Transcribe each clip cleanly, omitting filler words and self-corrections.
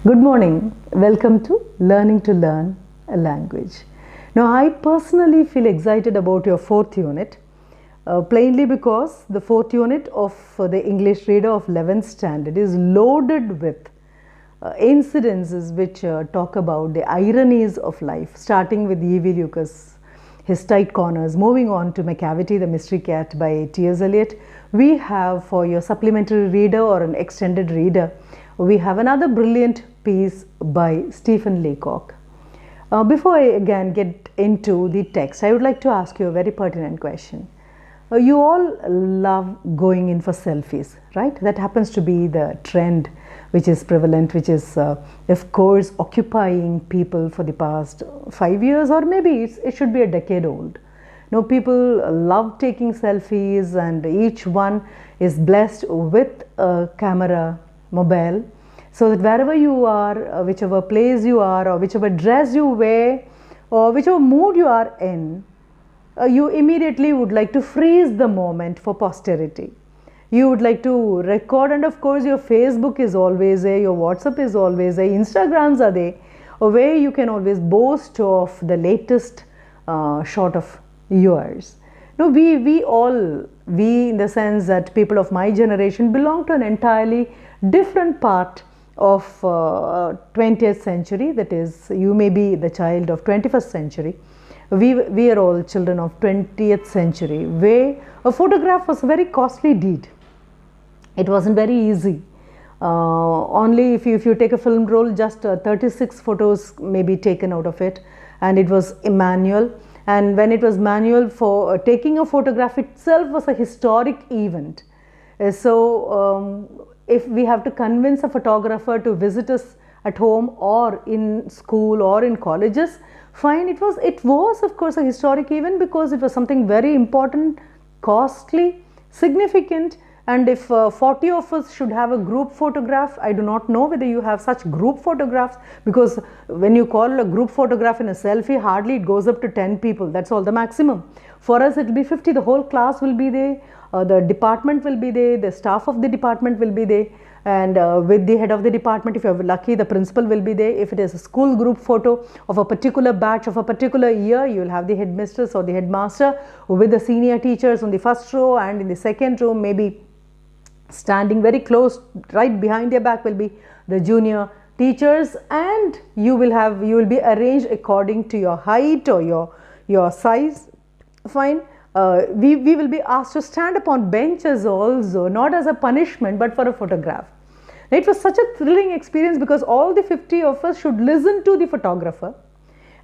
Good morning. Welcome to Learning to Learn a Language. Now, I personally feel excited about your fourth unit, plainly because the fourth unit of the English Reader of 11th Standard is loaded with incidences which talk about the ironies of life, starting with E.V. Lucas, his tight corners, moving on to Macavity, the Mystery Cat by T.S. Eliot. We have, for your supplementary reader or an extended reader, we have another brilliant piece by Stephen Leacock. Before I again get into the text, I would like to ask you a very pertinent question. You all love going in for selfies, right? That happens to be the trend which is prevalent, which is of course occupying people for the past 5 years, or maybe it should be a decade old. Now, people love taking selfies, and each one is blessed with a camera mobile, so that wherever you are, whichever place you are, or whichever dress you wear, or whichever mood you are in, you immediately would like to freeze the moment for posterity. You would like to record, and of course your Facebook is always there, your WhatsApp is always there, Instagrams are there, where you can always boast of the latest shot of yours. Now, we in the sense that people of my generation belong to an entirely different part of 20th century, that is, you may be the child of 21st century. We are all children of 20th century, where a photograph was a very costly deed. It wasn't very easy. Only if you take a film roll, just 36 photos may be taken out of it, and it was manual. And when it was manual, for taking a photograph itself was a historic event. If we have to convince a photographer to visit us at home or in school or in colleges, fine, it was of course a historic event, because it was something very important, costly, significant. And if 40 of us should have a group photograph, I do not know whether you have such group photographs, because when you call a group photograph in a selfie, hardly it goes up to 10 people. That's all the maximum. For us, it will be 50. The whole class will be there. The department will be there, the staff of the department will be there, and with the head of the department, if you are lucky, the principal will be there. If it is a school group photo of a particular batch of a particular year, you will have the headmistress or the headmaster with the senior teachers on the first row, and in the second row, maybe standing very close, right behind their back, will be the junior teachers, and you will be arranged according to your height or your size. Fine. We will be asked to stand upon benches also, not as a punishment but for a photograph. It was such a thrilling experience, because all the 50 of us should listen to the photographer,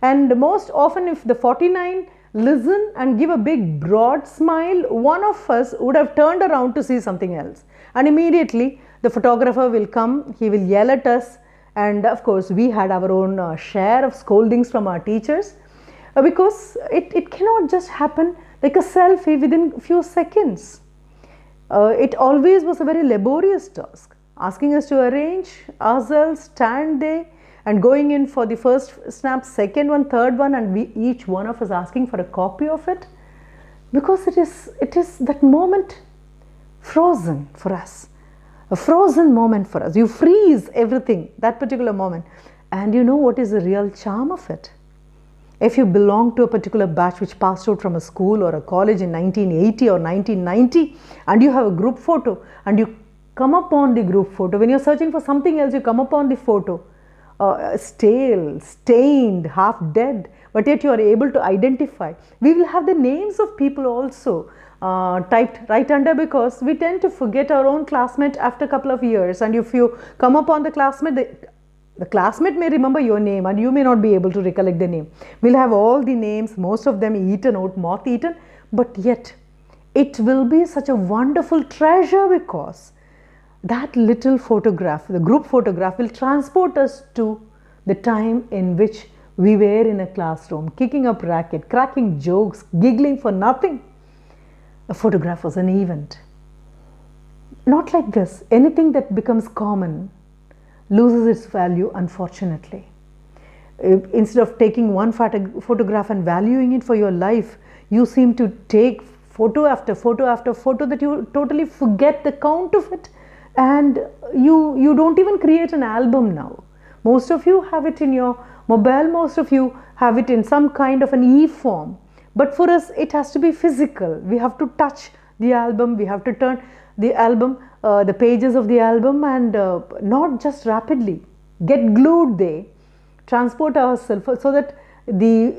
and most often if the 49 listen and give a big broad smile, one of us would have turned around to see something else, and immediately the photographer will come, he will yell at us, and of course we had our own share of scoldings from our teachers, because it cannot just happen like a selfie within a few seconds. It always was a very laborious task, asking us to arrange ourselves, stand there, and going in for the first snap, second one, third one, and each one of us asking for a copy of it, because it is that moment frozen for us, a frozen moment for us. You freeze everything, that particular moment. And you know what is the real charm of it? If you belong to a particular batch which passed out from a school or a college in 1980 or 1990, and you have a group photo, and you come upon the group photo, when you're searching for something else, you come upon the photo, stale, stained, half dead, but yet you are able to identify. We will have the names of people also typed right under, because we tend to forget our own classmate after a couple of years, and if you come upon the classmate, the classmate may remember your name and you may not be able to recollect the name. We'll have all the names, most of them eaten out, moth eaten, but yet it will be such a wonderful treasure, because that little photograph, the group photograph, will transport us to the time in which we were in a classroom, kicking up racket, cracking jokes, giggling for nothing. A photograph was an event. Not like this. Anything that becomes common loses its value, unfortunately. Instead of taking one photograph and valuing it for your life, you seem to take photo after photo after photo that you totally forget the count of it, and you don't even create an album now. Most of you have it in your mobile, most of you have it in some kind of an e-form. But for us, it has to be physical. We have to touch the album, we have to turn the album, the pages of the album, and not just rapidly get glued there, transport ourselves so that the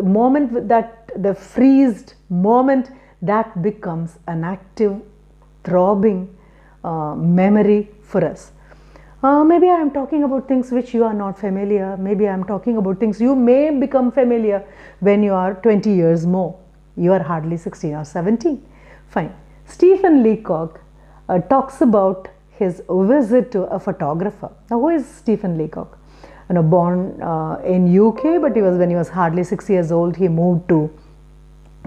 moment, that the freezed moment, that becomes an active, throbbing memory for us. Maybe I am talking about things which you are not familiar. Maybe I am talking about things you may become familiar when you are 20 years more. You are hardly 16 or 17. Fine. Stephen Leacock talks about his visit to a photographer. Now, who is Stephen Leacock? Born in UK, but when he was hardly 6 years old, he moved to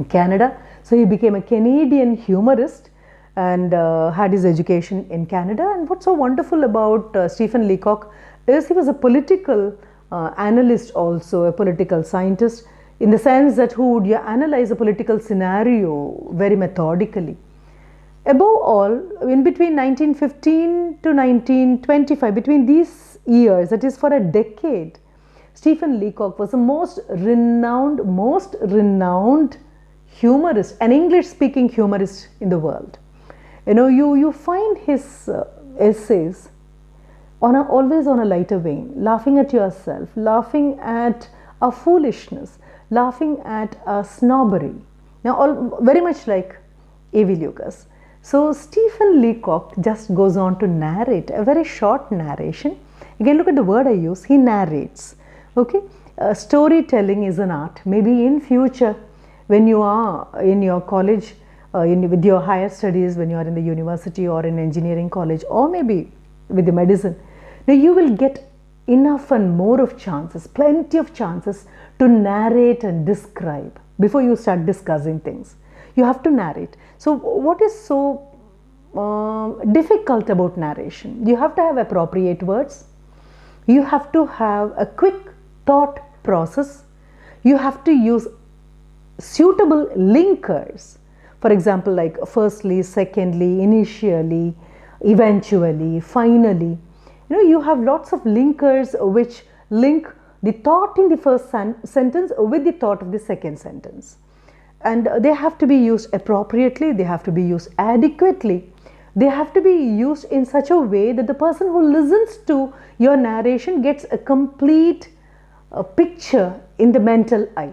Canada. So he became a Canadian humorist and had his education in Canada. And what's so wonderful about Stephen Leacock is he was a political analyst, also a political scientist, in the sense that who would analyze a political scenario very methodically. Above all, in between 1915 to 1925, between these years, that is for a decade, Stephen Leacock was the most renowned humorist, an English-speaking humorist in the world. You find his essays always on a lighter vein, laughing at yourself, laughing at a foolishness, laughing at a snobbery. Now, very much like A.V. Lucas. So, Stephen Leacock just goes on to narrate, a very short narration. Again, look at the word I use, he narrates. Okay, storytelling is an art. Maybe in future, when you are in your college, with your higher studies, when you are in the university or in engineering college, or maybe with the medicine, now you will get enough and more of chances, plenty of chances to narrate and describe before you start discussing things. You have to narrate. So what is so difficult about narration? You have to have appropriate words. You have to have a quick thought process. You have to use suitable linkers. For example, like firstly, secondly, initially, eventually, finally. You have lots of linkers which link the thought in the first sentence with the thought of the second sentence. And they have to be used appropriately, they have to be used adequately. They have to be used in such a way that the person who listens to your narration gets a complete picture in the mental eye.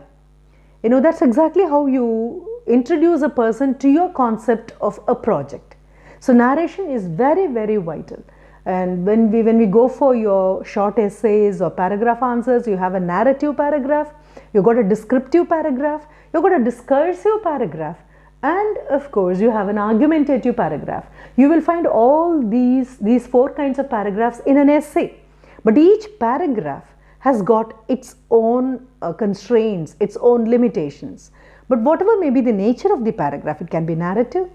That's exactly how you introduce a person to your concept of a project. So narration is very, very vital. And when we go for your short essays or paragraph answers, you have a narrative paragraph, you've got a descriptive paragraph, you've got a discursive paragraph, and of course you have an argumentative paragraph. You will find all these four kinds of paragraphs in an essay. But each paragraph has got its own constraints, its own limitations. But whatever may be the nature of the paragraph, it can be narrative,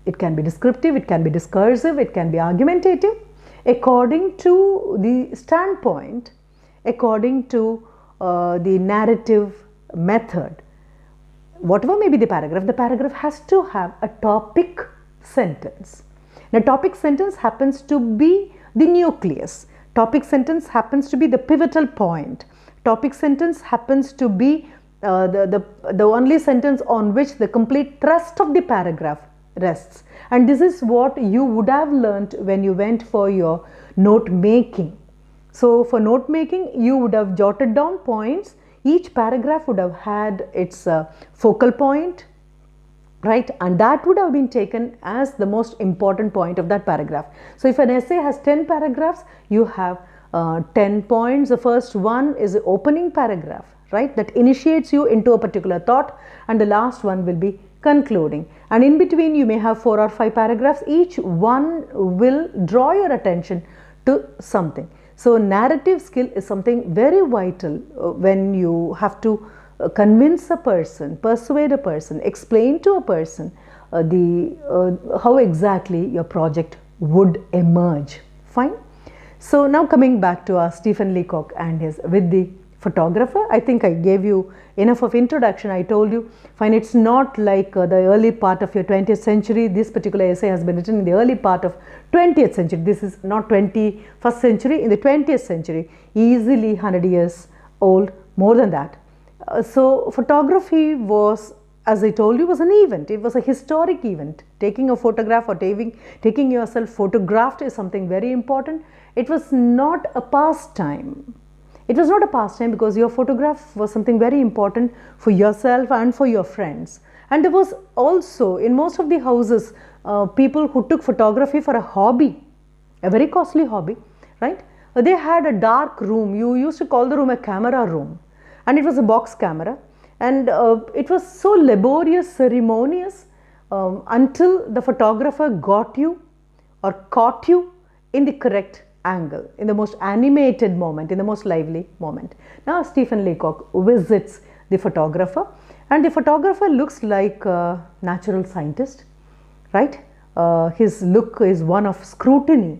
it can be descriptive, it can be discursive, it can be argumentative, according to the standpoint, according to the narrative method. Whatever may be the paragraph has to have a topic sentence. Now, topic sentence happens to be the nucleus. Topic sentence happens to be the pivotal point. Topic sentence happens to be the only sentence on which the complete thrust of the paragraph rests. And this is what you would have learnt when you went for your note making. So for note making, you would have jotted down points. Each paragraph would have had its focal point, right? And that would have been taken as the most important point of that paragraph. So if an essay has 10 paragraphs, you have 10 points. The first one is the opening paragraph, right? That initiates you into a particular thought, and the last one will be concluding. And in between you may have 4 or 5 paragraphs. Each one will draw your attention to something. So narrative skill is something very vital when you have to convince a person, persuade a person, explain to a person how exactly your project would emerge. Fine. So now coming back to our Stephen Leacock and his with the photographer. I think I gave you enough of introduction. I told you, fine, it's not like the early part of your 20th century. This particular essay has been written in the early part of 20th century. This is not 21st century, in the 20th century, easily 100 years old, more than that. So photography was, as I told you, was an event. It was a historic event. Taking a photograph or taking yourself photographed is something very important. It was not a pastime. It was not a pastime because your photograph was something very important for yourself and for your friends. And there was also, in most of the houses, people who took photography for a hobby, a very costly hobby, right? They had a dark room. You used to call the room a camera room, and it was a box camera, and it was so laborious, ceremonious, until the photographer got you or caught you in the correct angle, in the most animated moment, in the most lively moment. Now Stephen Leacock visits the photographer, and the photographer looks like a natural scientist, right? His look is one of scrutiny,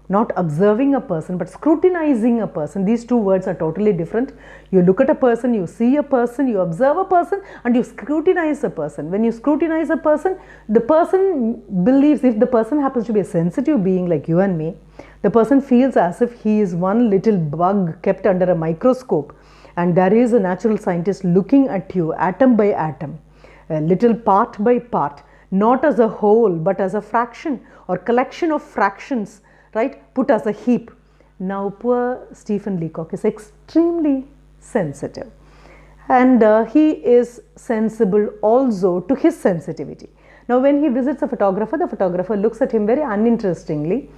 not observing a person but scrutinizing a person. These two words are totally different. You look at a person, you see a person, you observe a person, and you scrutinize a person. When you scrutinize a person, the person believes, if the person happens to be a sensitive being like you and me, the person feels as if he is one little bug kept under a microscope, and there is a natural scientist looking at you atom by atom, a little part by part, not as a whole but as a fraction or collection of fractions, right, put as a heap. Now poor Stephen Leacock is extremely sensitive, and he is sensible also to his sensitivity. Now when he visits a photographer, the photographer looks at him very uninterestingly.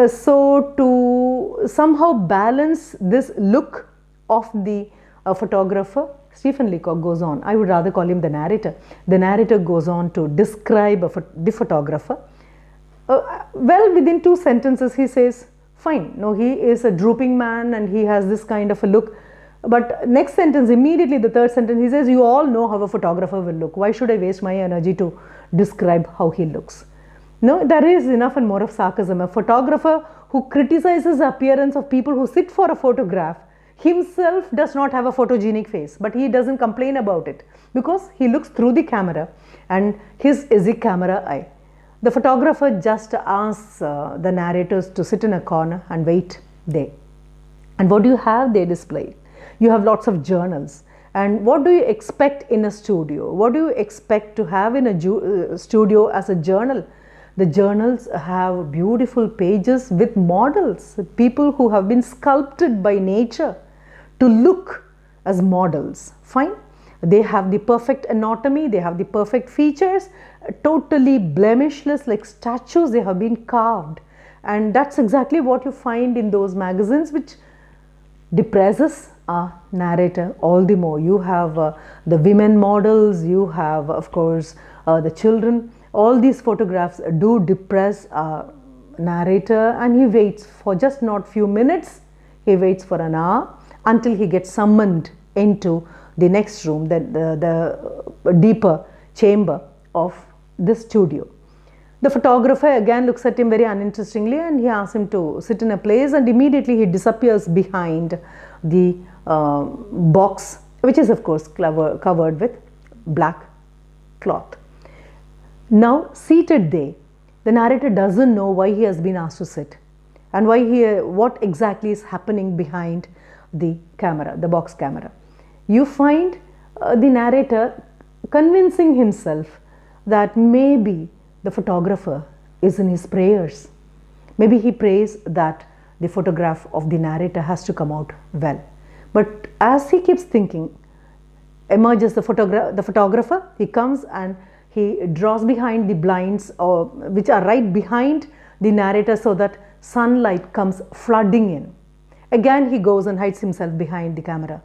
So to somehow balance this look of the photographer, Stephen Leacock goes on, I would rather call him the narrator. The narrator goes on to describe the photographer. Well, within 2 sentences he says, fine, no, he is a drooping man and he has this kind of a look. But next sentence, immediately the 3rd sentence, he says, you all know how a photographer will look. Why should I waste my energy to describe how he looks? No, there is enough and more of sarcasm. A photographer who criticizes the appearance of people who sit for a photograph himself does not have a photogenic face, but he doesn't complain about it because he looks through the camera and his is the camera eye. The photographer just asks the narrators to sit in a corner and wait there. And what do you have there displayed? You have lots of journals. And what do you expect in a studio? What do you expect to have in a studio as a journal? The journals have beautiful pages with models, people who have been sculpted by nature to look as models. Fine. They have the perfect anatomy, they have the perfect features, totally blemishless, like statues. They have been carved, and that's exactly what you find in those magazines, which depresses a narrator all the more. You have the women models, you have of course the children. All these photographs do depress a narrator, and he waits for just not few minutes, he waits for an hour until he gets summoned into the next room, the deeper chamber of the studio. The photographer again looks at him very uninterestingly, and he asks him to sit in a place, and immediately he disappears behind the box, which is of course covered with black cloth. Now seated there, the narrator doesn't know why he has been asked to sit and what exactly is happening behind the camera, the box camera. You find the narrator convincing himself that maybe the photographer is in his prayers. Maybe he prays that the photograph of the narrator has to come out well. But as he keeps thinking, emerges the photographer. He comes and he draws behind the blinds which are right behind the narrator so that sunlight comes flooding in. Again he goes and hides himself behind the camera.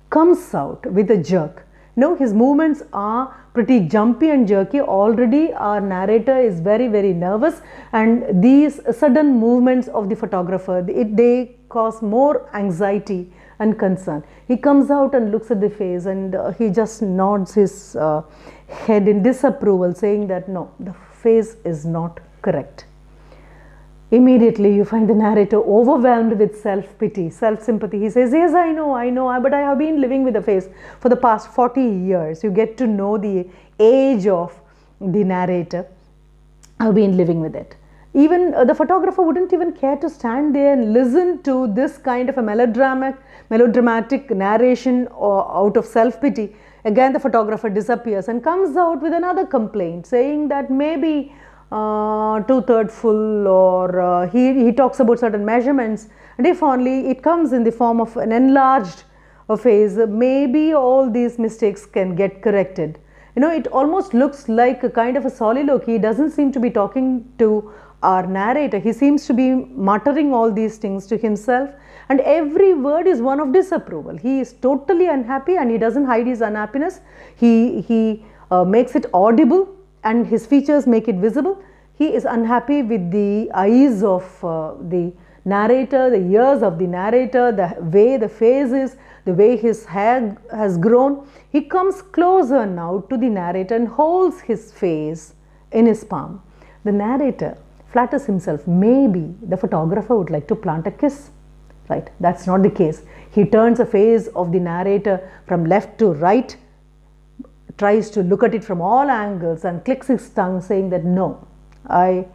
Comes out with a jerk. No, his movements are pretty jumpy and jerky. Already our narrator is very, very nervous, and these sudden movements of the photographer, they cause more anxiety and concern. He comes out and looks at the face, and he just nods his head in disapproval, saying that no, the face is not correct. Immediately you find the narrator overwhelmed with self-pity, self-sympathy. He says, yes, I know, but I have been living with the face for the past 40 years. You get to know the age of the narrator. I've been living with it. Even the photographer wouldn't even care to stand there and listen to this kind of a melodramatic narration out of self-pity. Again, the photographer disappears and comes out with another complaint saying that maybe two-thirds full, or he talks about certain measurements, and if only it comes in the form of an enlarged face, maybe all these mistakes can get corrected. You know, it almost looks like a kind of a soliloquy. He doesn't seem to be talking to our narrator. He seems to be muttering all these things to himself, and every word is one of disapproval. He is totally unhappy, and he doesn't hide his unhappiness. He makes it audible, and his features make it visible. He is unhappy with the eyes of the narrator, the ears of the narrator, the way the face is, the way his hair has grown. He comes closer now to the narrator and holds his face in his palm. The narrator flatters himself, maybe the photographer would like to plant a kiss. Right? That's not the case. He turns the face of the narrator from left to right, tries to look at it from all angles, and clicks his tongue saying that no, I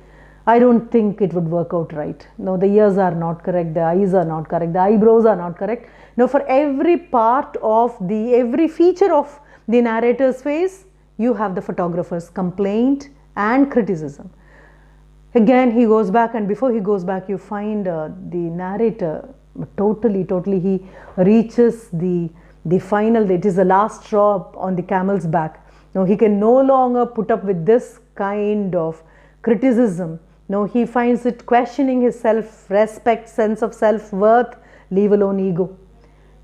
don't think it would work out right. No, the ears are not correct, the eyes are not correct, the eyebrows are not correct. Now, for every part of every feature of the narrator's face, you have the photographer's complaint and criticism. Again, he goes back, and before he goes back, you find the narrator totally, he reaches the final, it is the last straw on the camel's back. Now, he can no longer put up with this kind of criticism. Now, he finds it questioning his self-respect, sense of self-worth, leave alone ego.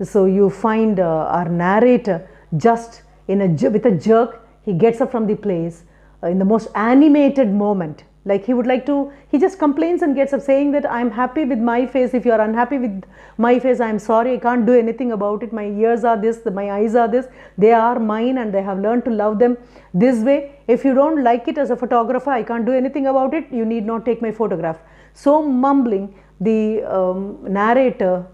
So, you find our narrator just with a jerk, he gets up from the place in the most animated moment. Like he just complains and gets up saying that I'm happy with my face. If you are unhappy with my face, I'm sorry, I can't do anything about it. My ears are this, my eyes are this, they are mine, and I have learned to love them this way. If you don't like it as a photographer, I can't do anything about it. You need not take my photograph. So mumbling, the narrator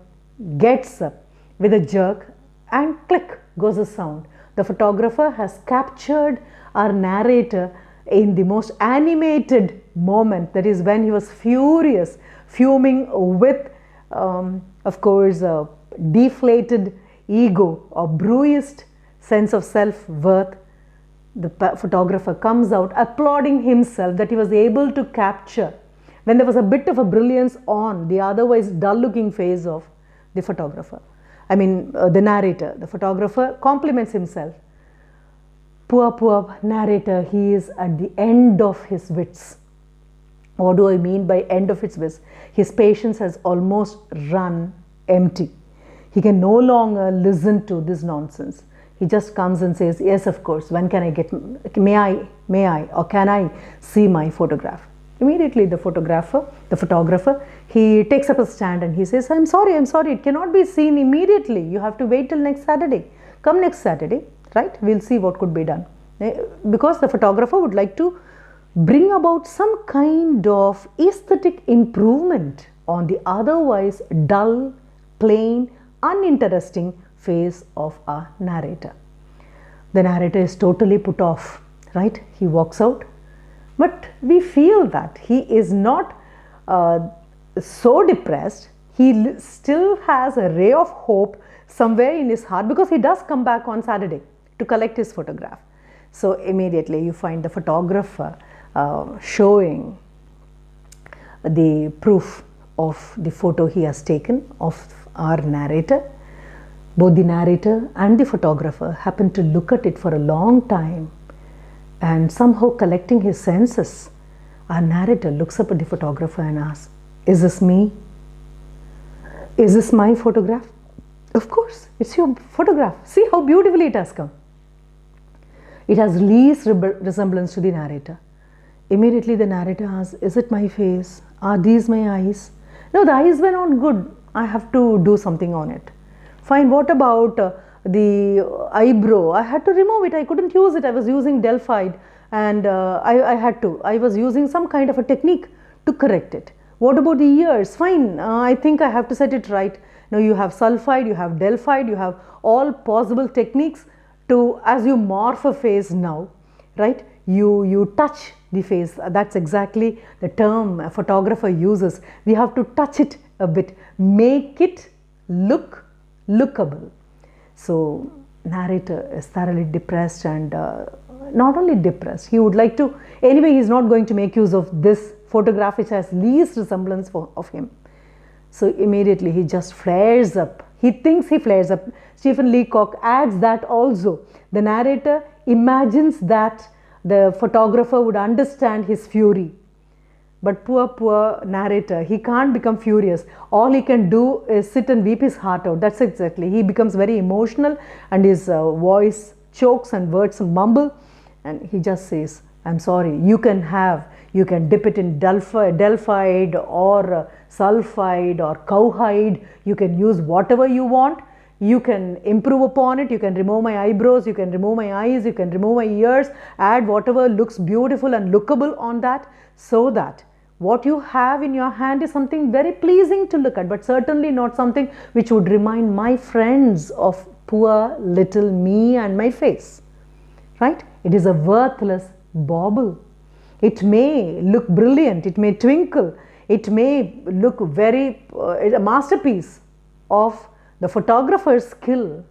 gets up with a jerk, and click goes the sound. The photographer has captured our narrator in the most animated moment, that is when he was furious, fuming with, of course, a deflated ego or bruised sense of self-worth. The photographer comes out applauding himself that he was able to capture when there was a bit of a brilliance on the otherwise dull-looking face of the photographer. The narrator. The photographer compliments himself. Poor narrator, he is at the end of his wits. What do I mean by end of his wits? His patience has almost run empty. He can no longer listen to this nonsense. He just comes and says, yes, of course, when can I get, may I, or can I see my photograph? Immediately the photographer, he takes up a stand and he says, I'm sorry, it cannot be seen immediately. You have to wait till next Saturday. Come next Saturday. Right? We'll see what could be done. Because the photographer would like to bring about some kind of aesthetic improvement on the otherwise dull, plain, uninteresting face of our narrator. The narrator is totally put off, right? He walks out, but we feel that he is not so depressed. He still has a ray of hope somewhere in his heart, because he does come back on Saturday to collect his photograph. So immediately you find the photographer showing the proof of the photo he has taken of our narrator. Both the narrator and the photographer happen to look at it for a long time, and somehow collecting his senses, our narrator looks up at the photographer and asks, is this me? Is this my photograph? Of course, it's your photograph. See how beautifully it has come. It has least resemblance to the narrator. Immediately the narrator asks, is it my face? Are these my eyes? No, the eyes were not good. I have to do something on it. Fine, what about the eyebrow? I had to remove it. I couldn't use it. I was using Delphide, and I was using some kind of a technique to correct it. What about the ears? Fine, I think I have to set it right. Now you have sulfide, you have delphide, you have all possible techniques to, as you morph a face now, right? You touch the face. That's exactly the term a photographer uses. We have to touch it a bit, make it look lookable. So narrator is thoroughly depressed, and not only depressed, he would like to, anyway he's not going to make use of this photograph which has least resemblance of him. So immediately he just flares up. He thinks he flares up. Stephen Leacock adds that also. The narrator imagines that the photographer would understand his fury. But poor narrator, he can't become furious. All he can do is sit and weep his heart out. That's exactly. He becomes very emotional, and his voice chokes and words mumble, and he just says, I'm sorry, you can dip it in delphide or sulfide or cowhide. You can use whatever you want. You can improve upon it. You can remove my eyebrows, you can remove my eyes, you can remove my ears, add whatever looks beautiful and lookable on that, so that what you have in your hand is something very pleasing to look at, but certainly not something which would remind my friends of poor little me and my face, right? It is a worthless bauble. It may look brilliant, it may twinkle, it may look very, a masterpiece of the photographer's skill,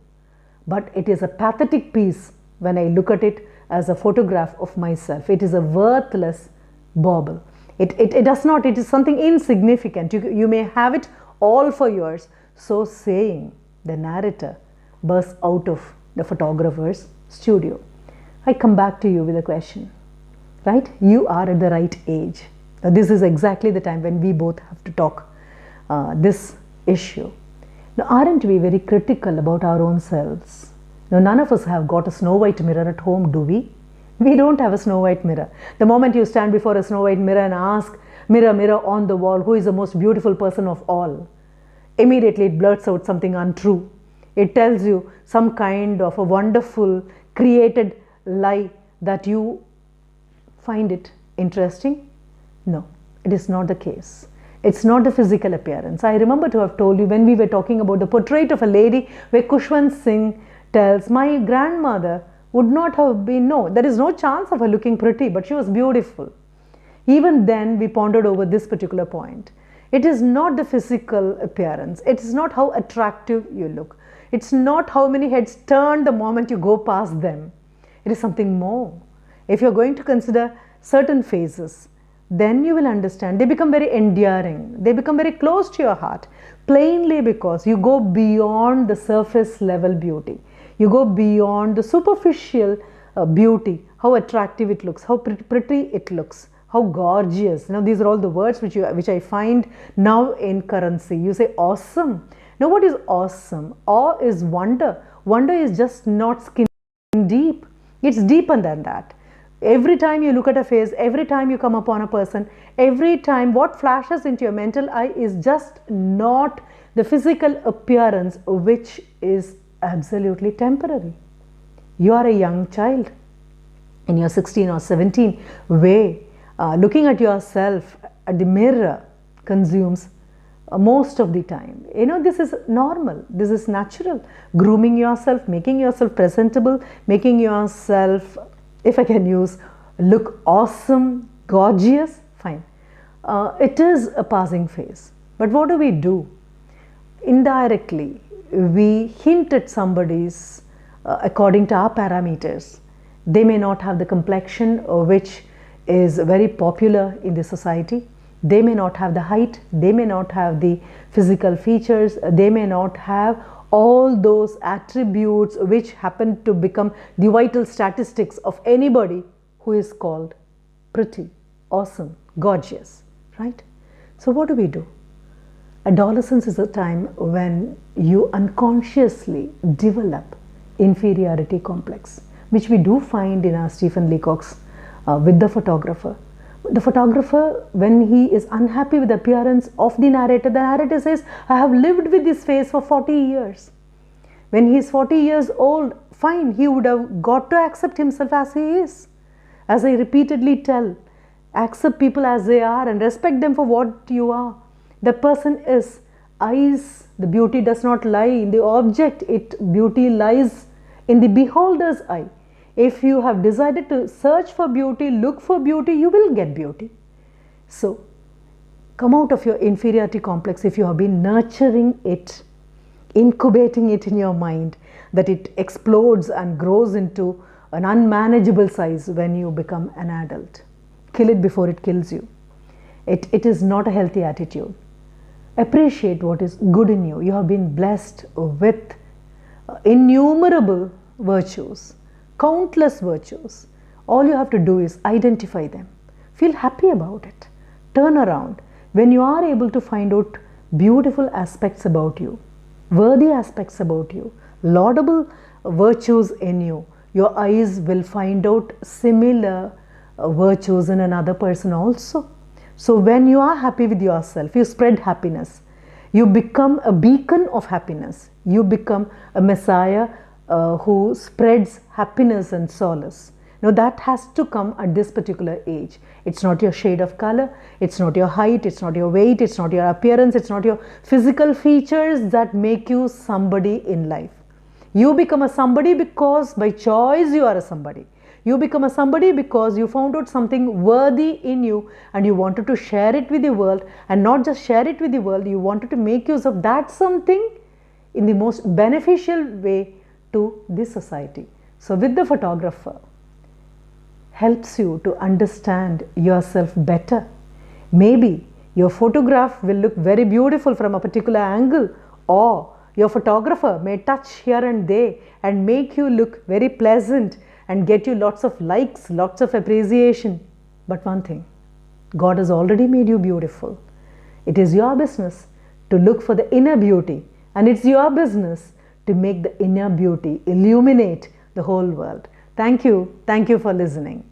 but it is a pathetic piece when I look at it as a photograph of myself. It is a worthless bauble. It does not, it is something insignificant. You may have it all for yours. So saying, the narrator bursts out of the photographer's studio. I come back to you with a question, right? You are at the right age. Now, this is exactly the time when we both have to talk this issue. Now, aren't we very critical about our own selves? Now, none of us have got a snow white mirror at home, do we? We don't have a snow white mirror. The moment you stand before a snow white mirror and ask, mirror, mirror on the wall, who is the most beautiful person of all? Immediately it blurts out something untrue. It tells you some kind of a wonderful created lie that you find it interesting. No, it is not the case. It's not the physical appearance. I remember to have told you when we were talking about the portrait of a lady where Khushwant Singh tells, my grandmother would not have been, no, there is no chance of her looking pretty, but she was beautiful. Even then we pondered over this particular point. It is not the physical appearance. It is not how attractive you look. It's not how many heads turn the moment you go past them. It is something more. If you're going to consider certain phases, then you will understand they become very endearing. They become very close to your heart, plainly because you go beyond the surface level beauty. You go beyond the superficial beauty, how attractive it looks, how pretty it looks, how gorgeous. Now, these are all the words which I find now in currency. You say awesome. Now, what is awesome? Awe is wonder. Wonder is just not skin deep. It's deeper than that. Every time you look at a face, every time you come upon a person, every time what flashes into your mental eye is just not the physical appearance, which is absolutely temporary. You are a young child and you're 16 or 17, where looking at yourself at the mirror consumes most of the time. You know, this is normal, this is natural. Grooming yourself, making yourself presentable, making yourself, if I can use, look awesome, gorgeous, fine. It is a passing phase. But what do? Indirectly, we hint at somebody's, according to our parameters. They may not have the complexion which is very popular in the society. They may not have the height. They may not have the physical features. They may not have all those attributes which happen to become the vital statistics of anybody who is called pretty, awesome, gorgeous, right? So what do? Adolescence is a time when you unconsciously develop inferiority complex, which we do find in our Stephen Leacock's with the photographer. The photographer, when he is unhappy with the appearance of the narrator says, I have lived with this face for 40 years. When he is 40 years old, fine, he would have got to accept himself as he is. As I repeatedly tell, Accept people as they are and respect them for what you are. The person is. Eyes, the beauty does not lie in the object, beauty lies in the beholder's eye. If you have decided to search for beauty, look for beauty, you will get beauty. So, come out of your inferiority complex if you have been nurturing it, incubating it in your mind, that it explodes and grows into an unmanageable size when you become an adult. Kill it before it kills you. It is not a healthy attitude. Appreciate what is good in you. You have been blessed with innumerable virtues, countless virtues. All you have to do is identify them. Feel happy about it. Turn around. When you are able to find out beautiful aspects about you, worthy aspects about you, laudable virtues in you, your eyes will find out similar virtues in another person also. So when you are happy with yourself, you spread happiness. You become a beacon of happiness. You become a messiah who spreads happiness and solace. Now that has to come at this particular age. It's not your shade of color, it's not your height, it's not your weight, it's not your appearance, it's not your physical features that make you somebody in life. You become a somebody because by choice you are a somebody. You become a somebody because you found out something worthy in you and you wanted to share it with the world, and not just share it with the world, you wanted to make use of that something in the most beneficial way to this society. So with the photographer, helps you to understand yourself better. Maybe your photograph will look very beautiful from a particular angle, or your photographer may touch here and there and make you look very pleasant and get you lots of likes, lots of appreciation. But one thing, God has already made you beautiful. It is your business to look for the inner beauty, and it's your business to make the inner beauty illuminate the whole world. Thank you for listening.